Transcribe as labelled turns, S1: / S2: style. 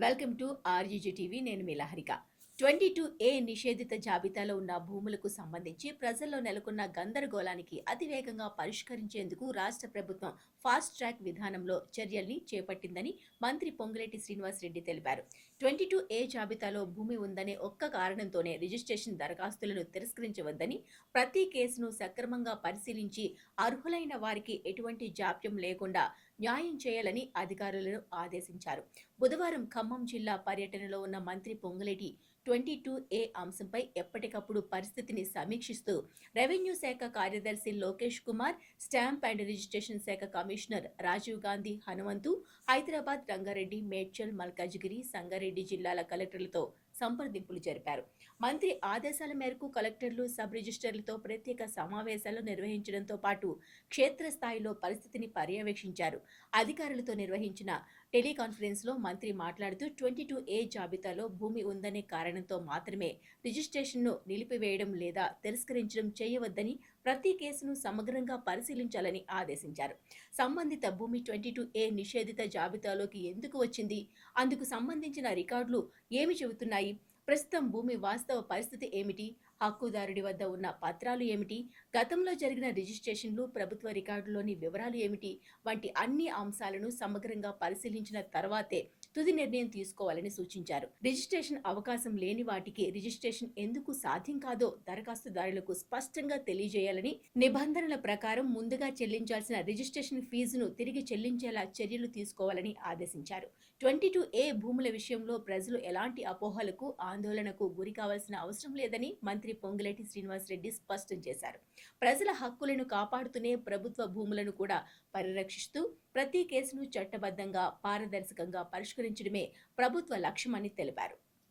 S1: Welcome to ఆర్జీజీ TV. నేను మీ Laharika. 22A నిషేధిత జాబితాలో ఉన్న భూములకు సంబంధించి ప్రజల్లో నెలకొన్న గందరగోళానికి అతివేగంగా పరిష్కరించేందుకు రాష్ట్ర ప్రభుత్వం ఫాస్ట్ ట్రాక్ విధానంలో చర్యల్ని చేపట్టిందని మంత్రి పొంగులేటి శ్రీనివాసరెడ్డి తెలిపారు. 22A జాబితాలో భూమి ఉందనే ఒక్క కారణంతోనే రిజిస్ట్రేషన్ దరఖాస్తులను తిరస్కరించవద్దని, ప్రతి కేసును సక్రమంగా పరిశీలించి అర్హులైన వారికి ఎటువంటి జాప్యం లేకుండా న్యాయం చేయాలని అధికారులను ఆదేశించారు. బుధవారం ఖమ్మం జిల్లా పర్యటనలో ఉన్న మంత్రి పొంగులేటి 22A అంశంపై ఎప్పటికప్పుడు పరిస్థితిని సమీక్షిస్తూ రెవెన్యూ శాఖ కార్యదర్శి Lokesh Kumar, stamp and registration శాఖ కమిషనర్ రాజీవ్ గాంధీ హనుమంతు, హైదరాబాద్, రంగారెడ్డి, మేడ్చల్, మల్కాజిగిరి, సంగారెడ్డి జిల్లాల కలెక్టర్లతో సంప్రదింపులు జరిపారు. మంత్రి ఆదేశాల మేరకు కలెక్టర్లు, సబ్ రిజిస్టర్లతో ప్రత్యేక సమావేశాలు నిర్వహించడంతో పాటు క్షేత్రస్థాయిలో పరిస్థితిని పర్యవేక్షించారు. అధికారులతో నిర్వహించిన టెలికాన్ఫరెన్స్లో మంత్రి మాట్లాడుతూ 22A జాబితాలో భూమి ఉందనే కారణంతో మాత్రమే రిజిస్ట్రేషన్ను నిలిపివేయడం లేదా తిరస్కరించడం చేయవద్దని, ప్రతి కేసును సమగ్రంగా పరిశీలించాలని ఆదేశించారు. సంబంధిత భూమి 22A నిషేధిత జాబితాలోకి ఎందుకు వచ్చింది, అందుకు సంబంధించిన రికార్డులు ఏమి చెబుతున్నాయి, ప్రస్తుతం భూమి వాస్తవ పరిస్థితి ఏమిటి, హక్కుదారుడి వద్ద ఉన్న పత్రాలు ఏమిటి, గతంలో జరిగిన రిజిస్ట్రేషన్లు, ప్రభుత్వ రికార్డులోని వివరాలు ఏమిటి వంటి అన్ని అంశాలను సమగ్రంగా పరిశీలించిన తర్వాతే తుది నిర్ణయం తీసుకోవాలని సూచించారు. రిజిస్ట్రేషన్ అవకాశం లేని వాటికి రిజిస్ట్రేషన్ ఎందుకు సాధ్యం కాదో దరఖాస్తుదారులకు స్పష్టంగా తెలియజేయాలని, నిబంధనల ప్రకారం ముందుగా చెల్లించాల్సిన రిజిస్ట్రేషన్ ఫీజును తిరిగి చెల్లించేలా చర్యలు తీసుకోవాలని ఆదేశించారు. 22A భూముల విషయంలో ప్రజలు ఎలాంటి అపోహలకు, ఆందోళనకు గురి కావాల్సిన అవసరం లేదని మంత్రి పొంగులేటి శ్రీనివాసరెడ్డి స్పష్టం చేశారు. ప్రజల హక్కులను కాపాడుతూనే ప్రభుత్వ భూములను కూడా పరిరక్షిస్తూ ప్రతి కేసును చట్టబద్ధంగా, పారదర్శకంగా పరిష్కరించడమే ప్రభుత్వ లక్ష్యమని తెలిపారు.